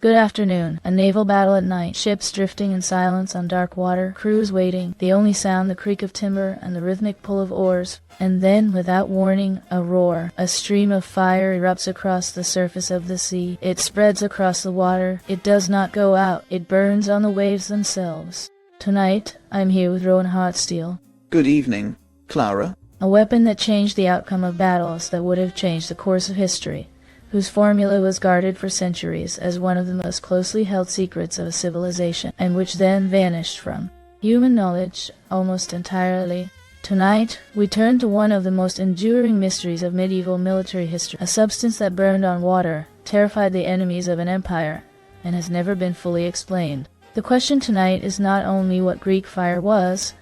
Good afternoon. A naval battle at night. Ships drifting in silence on dark water. Crews waiting. The only sound the creak of timber and the rhythmic pull of oars. And then, without warning, a roar. A stream of fire erupts across the surface of the sea. It spreads across the water. It does not go out. It burns on the waves themselves. Tonight, I'm here with Rowan Hotsteel. Good evening, Clara. A weapon that changed the outcome of battles, that would have changed the course of history, whose formula was guarded for centuries as one of the most closely held secrets of a civilization, and which then vanished from human knowledge almost entirely. Tonight, we turn to one of the most enduring mysteries of medieval military history, a substance that burned on water, terrified the enemies of an empire, and has never been fully explained. The question tonight is not only what Greek fire was,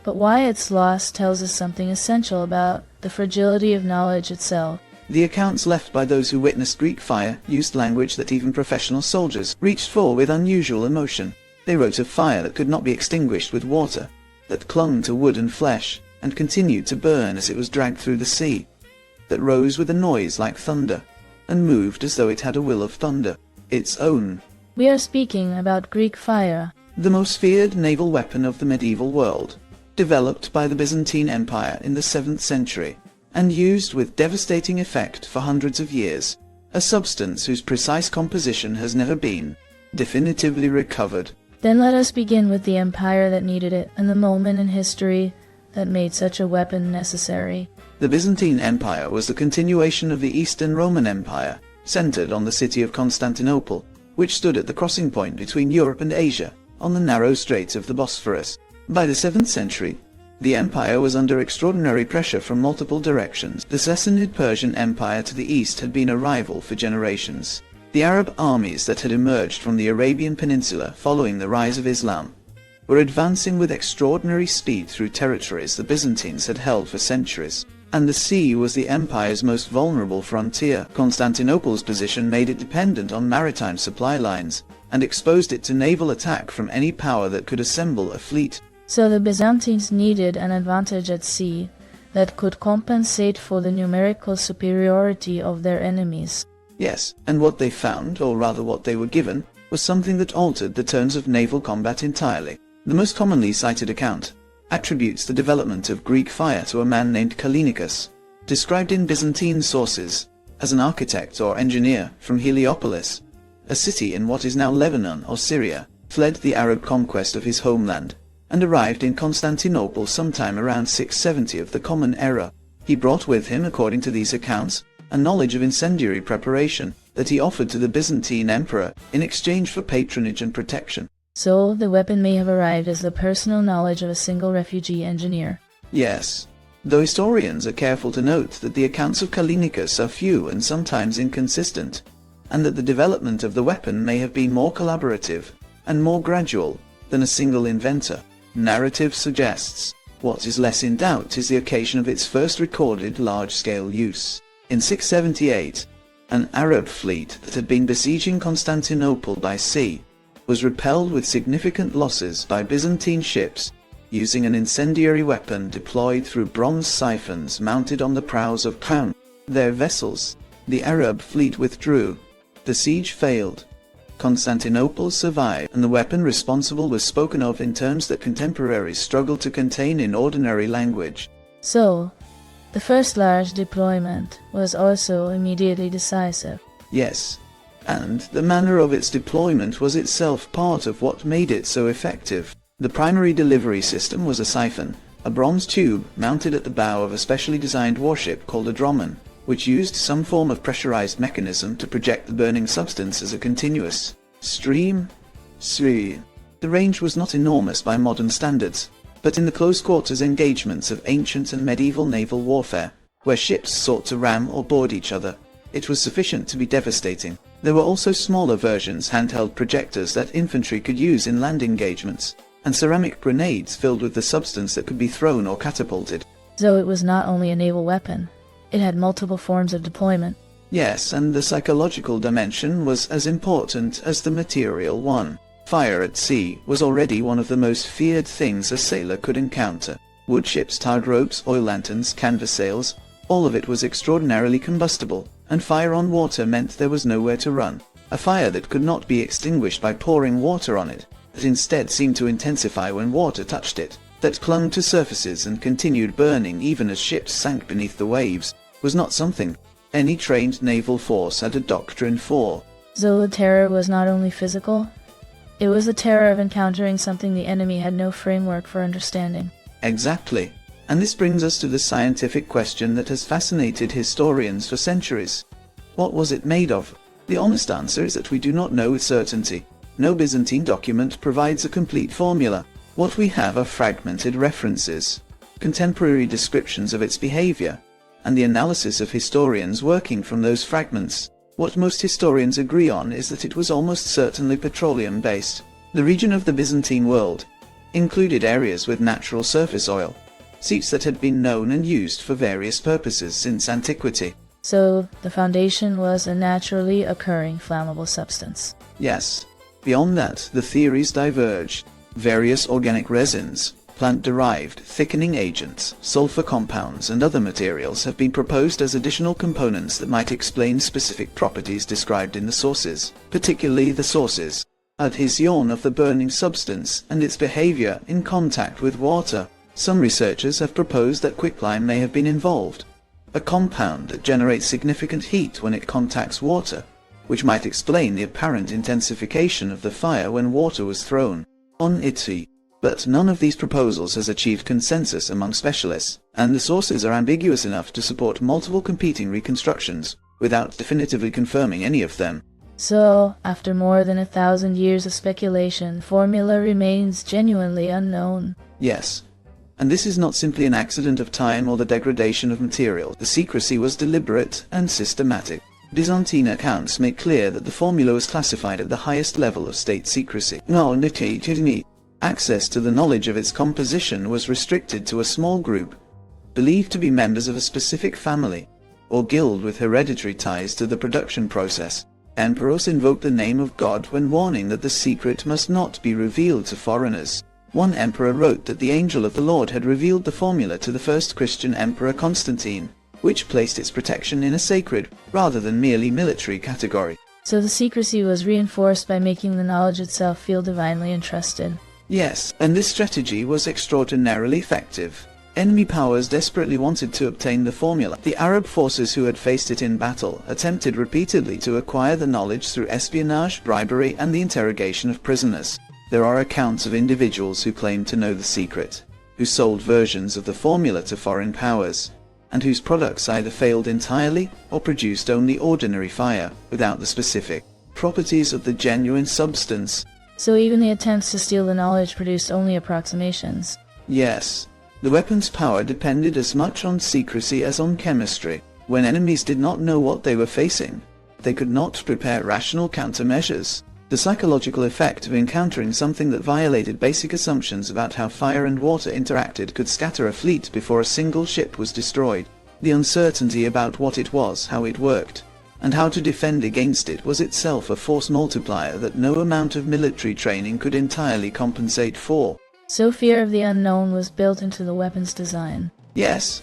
but why its loss tells us something essential about the fragility of knowledge itself. The accounts left by those who witnessed Greek fire used language that even professional soldiers reached for with unusual emotion. They wrote of fire that could not be extinguished with water, that clung to wood and flesh, and continued to burn as it was dragged through the sea, that rose with a noise like thunder, and moved as though it had a will of thunder, its own. We are speaking about Greek fire, the most feared naval weapon of the medieval world, developed by the Byzantine Empire in the 7th century. And used with devastating effect for hundreds of years, a substance whose precise composition has never been definitively recovered. Then let us begin with the empire that needed it, and the moment in history that made such a weapon necessary. The Byzantine Empire was the continuation of the Eastern Roman Empire, centered on the city of Constantinople, which stood at the crossing point between Europe and Asia, on the narrow straits of the Bosphorus. By the 7th century, the empire was under extraordinary pressure from multiple directions. The Sassanid Persian Empire to the east had been a rival for generations. The Arab armies that had emerged from the Arabian Peninsula following the rise of Islam were advancing with extraordinary speed through territories the Byzantines had held for centuries, and the sea was the empire's most vulnerable frontier. Constantinople's position made it dependent on maritime supply lines, and exposed it to naval attack from any power that could assemble a fleet. So the Byzantines needed an advantage at sea that could compensate for the numerical superiority of their enemies. Yes, and what they found, or rather what they were given, was something that altered the terms of naval combat entirely. The most commonly cited account attributes the development of Greek fire to a man named Callinicus, described in Byzantine sources as an architect or engineer from Heliopolis, a city in what is now Lebanon or Syria, fled the Arab conquest of his homeland, and arrived in Constantinople sometime around 670 of the Common Era. He brought with him, according to these accounts, a knowledge of incendiary preparation that he offered to the Byzantine emperor in exchange for patronage and protection. So the weapon may have arrived as the personal knowledge of a single refugee engineer. Yes, though historians are careful to note that the accounts of Callinicus are few and sometimes inconsistent, and that the development of the weapon may have been more collaborative and more gradual than a single inventor. Narrative suggests what is less in doubt is the occasion of its first recorded large-scale use. In 678, an Arab fleet that had been besieging Constantinople by sea was repelled with significant losses by Byzantine ships using an incendiary weapon deployed through bronze siphons mounted on the prows of their vessels. The Arab fleet withdrew. The siege failed. Constantinople survived, and the weapon responsible was spoken of in terms that contemporaries struggled to contain in ordinary language. So, the first large deployment was also immediately decisive. Yes, and the manner of its deployment was itself part of what made it so effective. The primary delivery system was a siphon, a bronze tube mounted at the bow of a specially designed warship called a dromon, which used some form of pressurized mechanism to project the burning substance as a continuous stream. The range was not enormous by modern standards, but in the close-quarters engagements of ancient and medieval naval warfare, where ships sought to ram or board each other, it was sufficient to be devastating. There were also smaller versions, handheld projectors that infantry could use in land engagements, and ceramic grenades filled with the substance that could be thrown or catapulted. So it was not only a naval weapon. It had multiple forms of deployment. Yes, and the psychological dimension was as important as the material one. Fire at sea was already one of the most feared things a sailor could encounter. Wood ships, tarred ropes, oil lanterns, canvas sails, all of it was extraordinarily combustible, and fire on water meant there was nowhere to run. a fire that could not be extinguished by pouring water on it, that instead seemed to intensify when water touched it, that clung to surfaces and continued burning even as ships sank beneath the waves, was not something any trained naval force had a doctrine for. So the terror was not only physical, it was the terror of encountering something the enemy had no framework for understanding. Exactly. And this brings us to the scientific question that has fascinated historians for centuries. What was it made of? The honest answer is that we do not know with certainty. No Byzantine document provides a complete formula. What we have are fragmented references, contemporary descriptions of its behavior, and the analysis of historians working from those fragments. What most historians agree on is that it was almost certainly petroleum-based. The region of the Byzantine world included areas with natural surface oil, seeps that had been known and used for various purposes since antiquity. So the foundation was a naturally occurring flammable substance. Yes. Beyond that, the theories diverged. Various organic resins, plant-derived thickening agents, sulfur compounds, and other materials have been proposed as additional components that might explain specific properties described in the sources, particularly the sources' adhesion of the burning substance and its behavior in contact with water. Some researchers have proposed that quicklime may have been involved, a compound that generates significant heat when it contacts water, which might explain the apparent intensification of the fire when water was thrown on it. But none of these proposals has achieved consensus among specialists, and the sources are ambiguous enough to support multiple competing reconstructions, without definitively confirming any of them. So, after more than 1,000 years of speculation, the formula remains genuinely unknown. Yes. And this is not simply an accident of time or the degradation of material. The secrecy was deliberate and systematic. Byzantine accounts make clear that the formula was classified at the highest level of state secrecy. Access to the knowledge of its composition was restricted to a small group, believed to be members of a specific family, or guild with hereditary ties to the production process. Emperors invoked the name of God when warning that the secret must not be revealed to foreigners. One emperor wrote that the angel of the Lord had revealed the formula to the first Christian emperor Constantine, which placed its protection in a sacred, rather than merely military category. So the secrecy was reinforced by making the knowledge itself feel divinely entrusted. Yes, and this strategy was extraordinarily effective. Enemy powers desperately wanted to obtain the formula. The Arab forces who had faced it in battle attempted repeatedly to acquire the knowledge through espionage, bribery, and the interrogation of prisoners. There are accounts of individuals who claimed to know the secret, who sold versions of the formula to foreign powers, and whose products either failed entirely or produced only ordinary fire, without the specific properties of the genuine substance. So even the attempts to steal the knowledge produced only approximations. Yes. The weapon's power depended as much on secrecy as on chemistry. When enemies did not know what they were facing, they could not prepare rational countermeasures. The psychological effect of encountering something that violated basic assumptions about how fire and water interacted could scatter a fleet before a single ship was destroyed. The uncertainty about what it was, how it worked, and how to defend against it was itself a force multiplier that no amount of military training could entirely compensate for. So fear of the unknown was built into the weapon's design. Yes,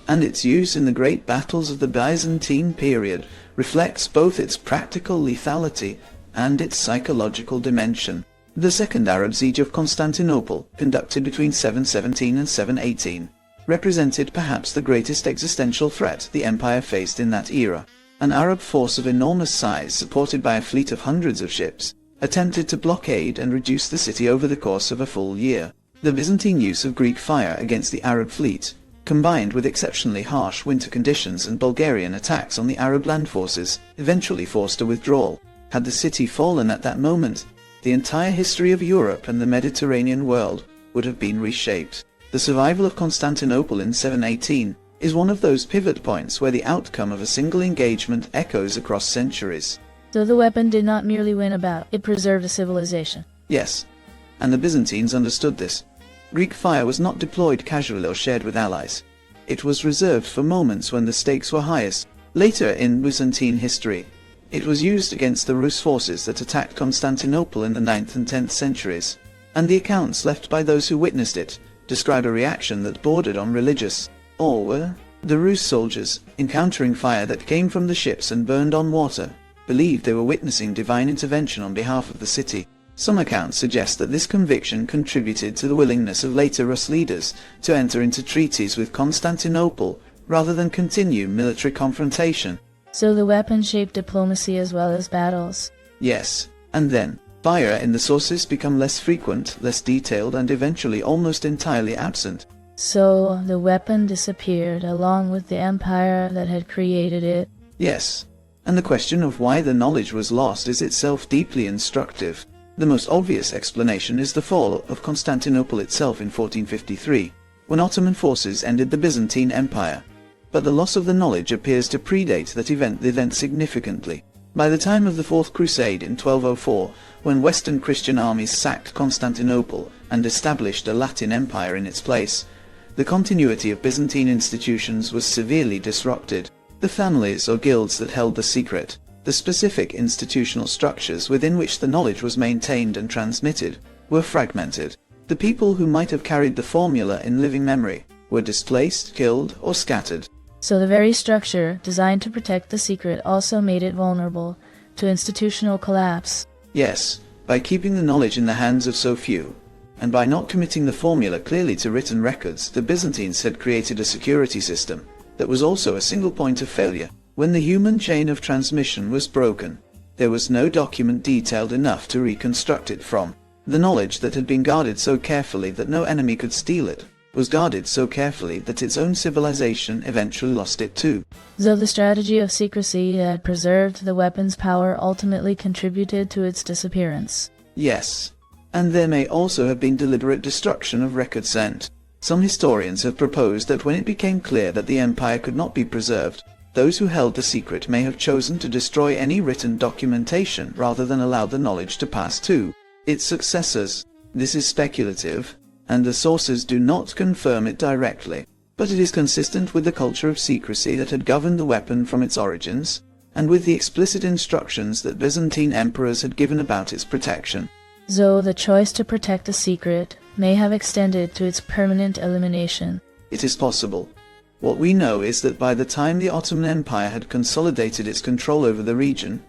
and its use in the great battles of the Byzantine period reflects both its practical lethality and its psychological dimension. The Second Arab Siege of Constantinople, conducted between 717 and 718, represented perhaps the greatest existential threat the empire faced in that era. An Arab force of enormous size, supported by a fleet of hundreds of ships, attempted to blockade and reduce the city over the course of a full year. The Byzantine use of Greek fire against the Arab fleet, combined with exceptionally harsh winter conditions and Bulgarian attacks on the Arab land forces, eventually forced a withdrawal. Had the city fallen at that moment, the entire history of Europe and the Mediterranean world would have been reshaped. The survival of Constantinople in 718 is one of those pivot points where the outcome of a single engagement echoes across centuries. So the weapon did not merely win a battle, it preserved a civilization. Yes, and the Byzantines understood this. Greek fire was not deployed casually or shared with allies. It was reserved for moments when the stakes were highest. Later in Byzantine history, it was used against the Rus forces that attacked Constantinople in the 9th and 10th centuries, and the accounts left by those who witnessed it describe a reaction that bordered on religious awe. The Rus soldiers, encountering fire that came from the ships and burned on water, believed they were witnessing divine intervention on behalf of the city. Some accounts suggest that this conviction contributed to the willingness of later Rus leaders to enter into treaties with Constantinople rather than continue military confrontation. So the weapon shaped diplomacy as well as battles. Yes, and then, fire in the sources become less frequent, less detailed, and eventually almost entirely absent. So the weapon disappeared along with the empire that had created it. Yes, and the question of why the knowledge was lost is itself deeply instructive. The most obvious explanation is the fall of Constantinople itself in 1453, when Ottoman forces ended the Byzantine Empire. But the loss of the knowledge appears to predate that event significantly. By the time of the Fourth Crusade in 1204, when Western Christian armies sacked Constantinople and established a Latin Empire in its place, the continuity of Byzantine institutions was severely disrupted. The families or guilds that held the secret, the specific institutional structures within which the knowledge was maintained and transmitted, were fragmented. The people who might have carried the formula in living memory were displaced, killed, or scattered. So the very structure designed to protect the secret also made it vulnerable to institutional collapse. Yes, by keeping the knowledge in the hands of so few, and by not committing the formula clearly to written records, the Byzantines had created a security system that was also a single point of failure. When the human chain of transmission was broken, there was no document detailed enough to reconstruct it from. The knowledge that had been guarded so carefully that no enemy could steal it was guarded so carefully that its own civilization eventually lost it too. So the strategy of secrecy that preserved the weapon's power ultimately contributed to its disappearance. Yes, and there may also have been deliberate destruction of record scent. Some historians have proposed that when it became clear that the empire could not be preserved, those who held the secret may have chosen to destroy any written documentation rather than allow the knowledge to pass to its successors. This is speculative, and the sources do not confirm it directly, but it is consistent with the culture of secrecy that had governed the weapon from its origins, and with the explicit instructions that Byzantine emperors had given about its protection. So the choice to protect a secret may have extended to its permanent elimination. It is possible. What we know is that by the time the Ottoman Empire had consolidated its control over the region,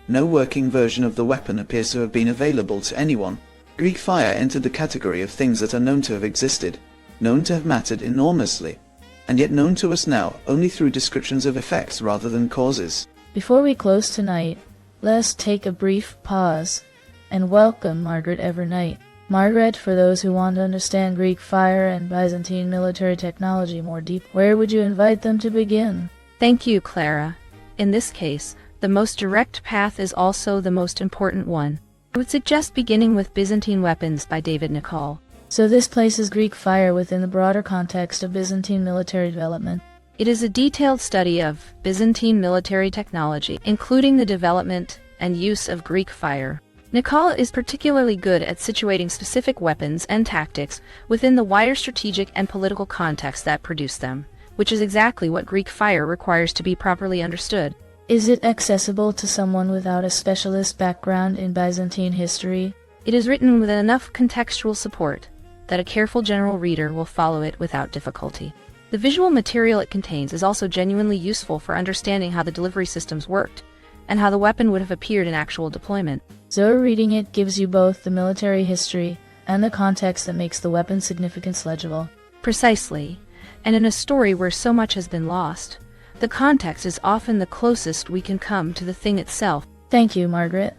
no working version of the weapon appears to have been available to anyone. Greek fire entered the category of things that are known to have existed, known to have mattered enormously, and yet known to us now only through descriptions of effects rather than causes. Before we close tonight, let's take a brief pause and welcome Margaret Evernight. Margaret, for those who want to understand Greek fire and Byzantine military technology more deeply, where would you invite them to begin? Thank you, Clara. In this case, the most direct path is also the most important one. I would suggest beginning with Byzantine Weapons by David Nicol. So this places Greek fire within the broader context of Byzantine military development. It is a detailed study of Byzantine military technology, including the development and use of Greek fire. Nicol is particularly good at situating specific weapons and tactics within the wider strategic and political context that produced them, which is exactly what Greek fire requires to be properly understood. Is it accessible to someone without a specialist background in Byzantine history? It is written with enough contextual support that a careful general reader will follow it without difficulty. The visual material it contains is also genuinely useful for understanding how the delivery systems worked, and how the weapon would have appeared in actual deployment. So reading it gives you both the military history and the context that makes the weapon's significance legible. Precisely, and in a story where so much has been lost, the context is often the closest we can come to the thing itself. Thank you, Margaret.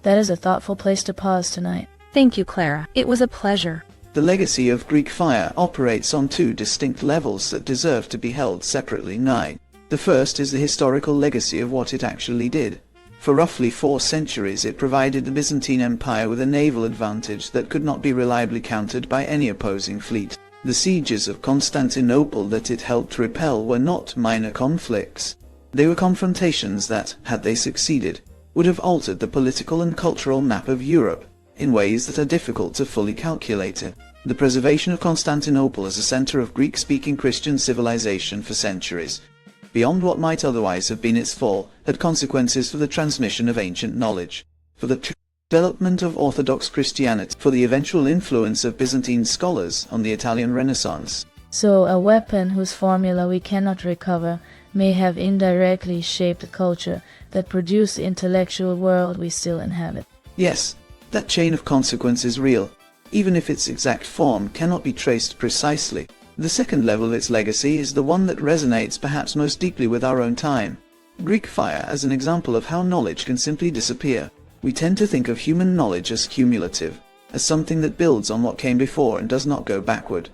That is a thoughtful place to pause tonight. Thank you, Clara. It was a pleasure. The legacy of Greek fire operates on two distinct levels that deserve to be held separately. The first is the historical legacy of what it actually did. For roughly 4 centuries it provided the Byzantine Empire with a naval advantage that could not be reliably countered by any opposing fleet. The sieges of Constantinople that it helped repel were not minor conflicts. They were confrontations that, had they succeeded, would have altered the political and cultural map of Europe in ways that are difficult to fully calculate. The preservation of Constantinople as a center of Greek-speaking Christian civilization for centuries, beyond what might otherwise have been its fall, had consequences for the transmission of ancient knowledge, for the development of Orthodox Christianity, for the eventual influence of Byzantine scholars on the Italian Renaissance. So a weapon whose formula we cannot recover may have indirectly shaped the culture that produced the intellectual world we still inhabit. Yes, that chain of consequence is real, even if its exact form cannot be traced precisely. The second level of its legacy is the one that resonates perhaps most deeply with our own time. Greek fire as an example of how knowledge can simply disappear. We tend to think of human knowledge as cumulative, as something that builds on what came before and does not go backward.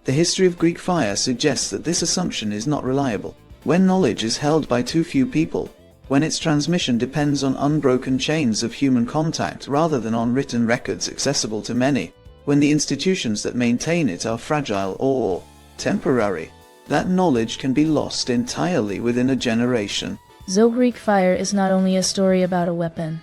The history of Greek fire suggests that this assumption is not reliable. When knowledge is held by too few people, when its transmission depends on unbroken chains of human contact rather than on written records accessible to many, when the institutions that maintain it are fragile or temporary, that knowledge can be lost entirely within a generation. So Greek fire is not only a story about a weapon,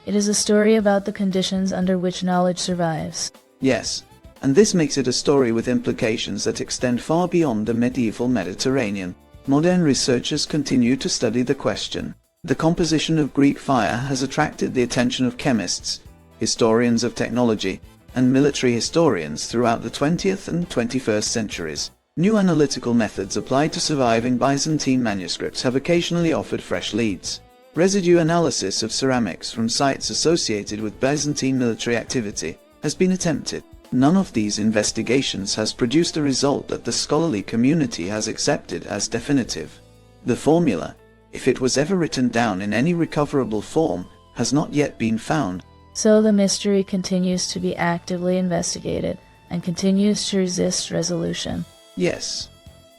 it is a story about the conditions under which knowledge survives. Yes, and this makes it a story with implications that extend far beyond the medieval Mediterranean. Modern researchers continue to study the question. The composition of Greek fire has attracted the attention of chemists, historians of technology, and military historians throughout the 20th and 21st centuries. New analytical methods applied to surviving Byzantine manuscripts have occasionally offered fresh leads. Residue analysis of ceramics from sites associated with Byzantine military activity has been attempted. None of these investigations has produced a result that the scholarly community has accepted as definitive. The formula, if it was ever written down in any recoverable form, has not yet been found. So the mystery continues to be actively investigated and continues to resist resolution. Yes,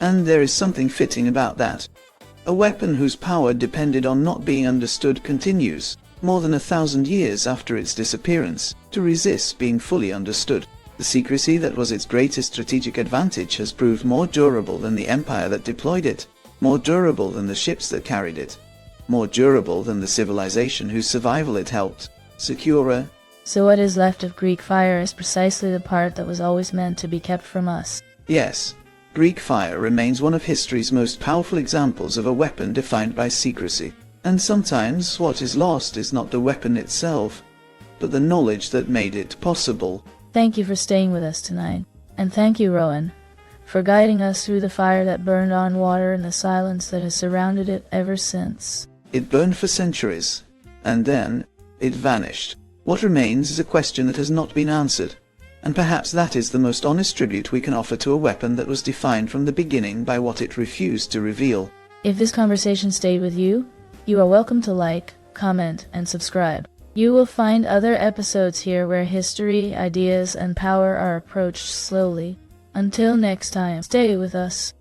and there is something fitting about that. A weapon whose power depended on not being understood continues, more than 1,000 years after its disappearance, to resist being fully understood. The secrecy that was its greatest strategic advantage has proved more durable than the empire that deployed it, more durable than the ships that carried it, more durable than the civilization whose survival it helped secure. So what is left of Greek fire is precisely the part that was always meant to be kept from us. Yes, Greek fire remains one of history's most powerful examples of a weapon defined by secrecy. And sometimes what is lost is not the weapon itself, but the knowledge that made it possible. Thank you for staying with us tonight. And thank you, Rowan, for guiding us through the fire that burned on water and the silence that has surrounded it ever since. It burned for centuries, and then it vanished. What remains is a question that has not been answered, and perhaps that is the most honest tribute we can offer to a weapon that was defined from the beginning by what it refused to reveal. If this conversation stayed with you, you are welcome to like, comment, and subscribe. You will find other episodes here where history, ideas, and power are approached slowly. Until next time, stay with us.